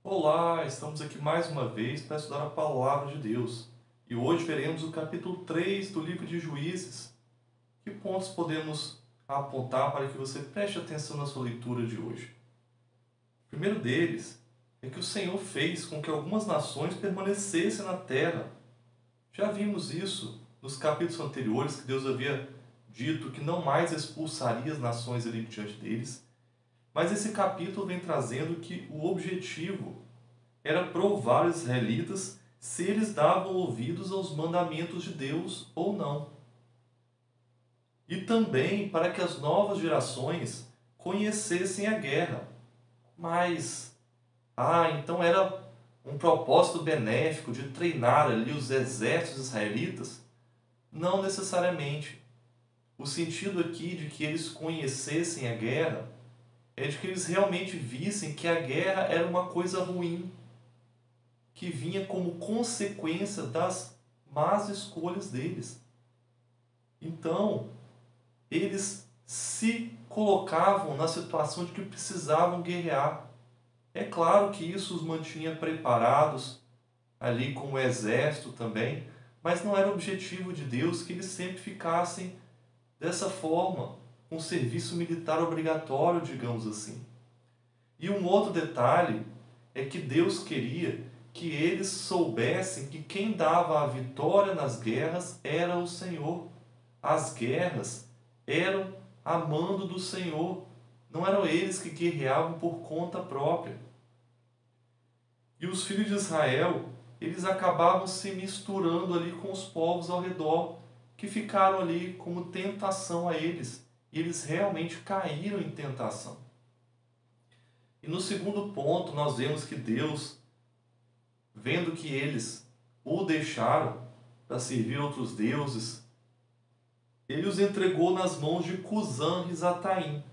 Olá, estamos aqui mais uma vez para estudar a Palavra de Deus. E hoje veremos o capítulo 3 do livro de Juízes. Que pontos podemos apontar para que você preste atenção na sua leitura de hoje? O primeiro deles é que o Senhor fez com que algumas nações permanecessem na terra. Já vimos isso nos capítulos anteriores, que Deus havia dito que não mais expulsaria as nações ali diante deles. Mas esse capítulo vem trazendo que o objetivo era provar aos israelitas se eles davam ouvidos aos mandamentos de Deus ou não. E também para que as novas gerações conhecessem a guerra. Mas, então era um propósito benéfico de treinar ali os exércitos israelitas? Não necessariamente. O sentido aqui de que eles conhecessem a guerra é de que eles realmente vissem que a guerra era uma coisa ruim, que vinha como consequência das más escolhas deles. Então, eles se colocavam na situação de que precisavam guerrear. É claro que isso os mantinha preparados ali com o exército também, mas não era o objetivo de Deus que eles sempre ficassem dessa forma, um serviço militar obrigatório, digamos assim. E um outro detalhe é que Deus queria que eles soubessem que quem dava a vitória nas guerras era o Senhor. As guerras eram a mando do Senhor, não eram eles que guerreavam por conta própria. E os filhos de Israel, eles acabavam se misturando ali com os povos ao redor, que ficaram ali como tentação a eles. E eles realmente caíram em tentação. E no segundo ponto, nós vemos que Deus, vendo que eles o deixaram para servir outros deuses, ele os entregou nas mãos de Cusã-Risataim,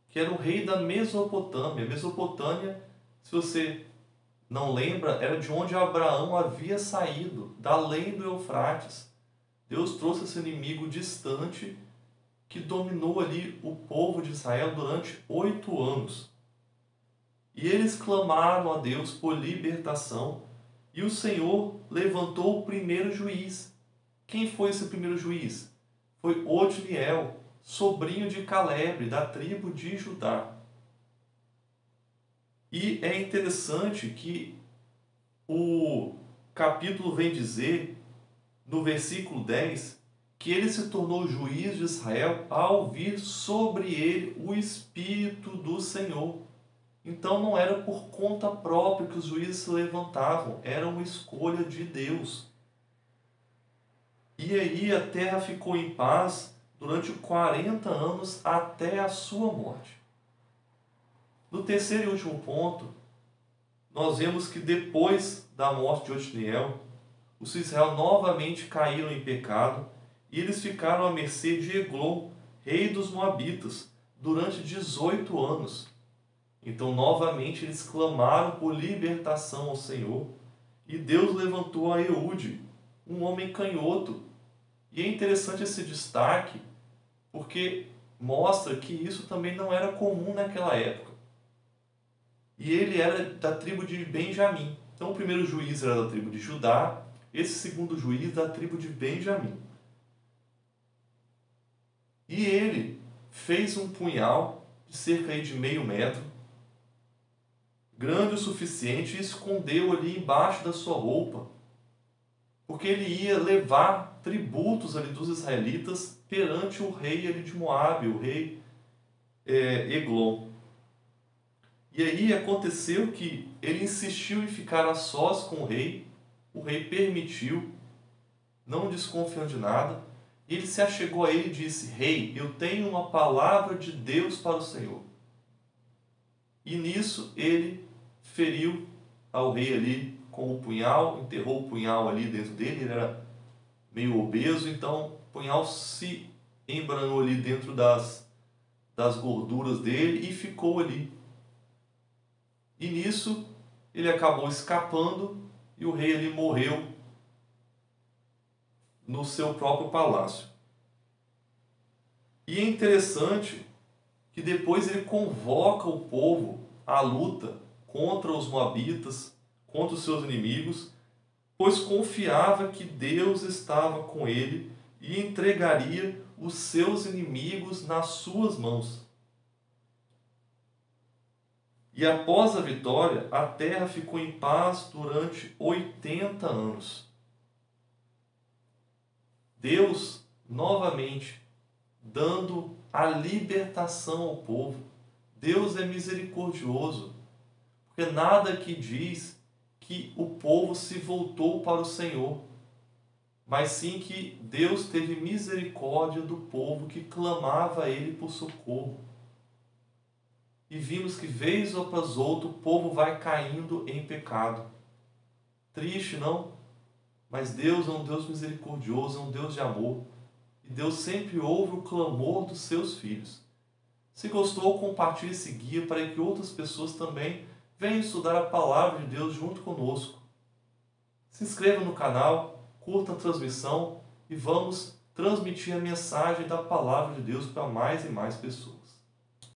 que era o rei da Mesopotâmia. A Mesopotâmia, se você não lembra, era de onde Abraão havia saído, da além do Eufrates. Deus trouxe esse inimigo distante que dominou ali o povo de Israel durante 8 anos. E eles clamaram a Deus por libertação, e o Senhor levantou o primeiro juiz. Quem foi esse primeiro juiz? Foi Otniel, sobrinho de Calebe, da tribo de Judá. E é interessante que o capítulo vem dizer, no versículo 10, que ele se tornou juiz de Israel ao vir sobre ele o Espírito do Senhor. Então não era por conta própria que os juízes se levantavam, era uma escolha de Deus. E aí a terra ficou em paz durante 40 anos até a sua morte. No terceiro e último ponto, nós vemos que depois da morte de Otniel, os Israel novamente caíram em pecado e eles ficaram à mercê de Eglon, rei dos Moabitas, durante 18 anos. Então, novamente, eles clamaram por libertação ao Senhor. E Deus levantou a Eude, um homem canhoto. E é interessante esse destaque, porque mostra que isso também não era comum naquela época. E ele era da tribo de Benjamim. Então, o primeiro juiz era da tribo de Judá, esse segundo juiz da tribo de Benjamim. E ele fez um punhal de cerca de meio metro, grande o suficiente, e escondeu ali embaixo da sua roupa, porque ele ia levar tributos ali dos israelitas perante o rei ali de Moabe, o rei Eglon. E aí aconteceu que ele insistiu em ficar a sós com o rei permitiu, não desconfiando de nada, e ele se achegou a ele e disse: Rei, eu tenho uma palavra de Deus para o Senhor. E nisso ele feriu ao rei ali com o punhal, enterrou o punhal ali dentro dele, ele era meio obeso, então o punhal se embranou ali dentro das gorduras dele e ficou ali. E nisso ele acabou escapando e o rei ali morreu no seu próprio palácio. E é interessante que depois ele convoca o povo à luta contra os moabitas, contra os seus inimigos, pois confiava que Deus estava com ele e entregaria os seus inimigos nas suas mãos. E após a vitória, a terra ficou em paz durante 80 anos. Deus, novamente, dando a libertação ao povo. Deus é misericordioso, porque nada aqui diz que o povo se voltou para o Senhor, mas sim que Deus teve misericórdia do povo que clamava a Ele por socorro. E vimos que, vez após outra, o povo vai caindo em pecado. Triste, não? Mas Deus é um Deus misericordioso, é um Deus de amor. E Deus sempre ouve o clamor dos seus filhos. Se gostou, compartilhe esse guia para que outras pessoas também venham estudar a palavra de Deus junto conosco. Se inscreva no canal, curta a transmissão e vamos transmitir a mensagem da palavra de Deus para mais e mais pessoas.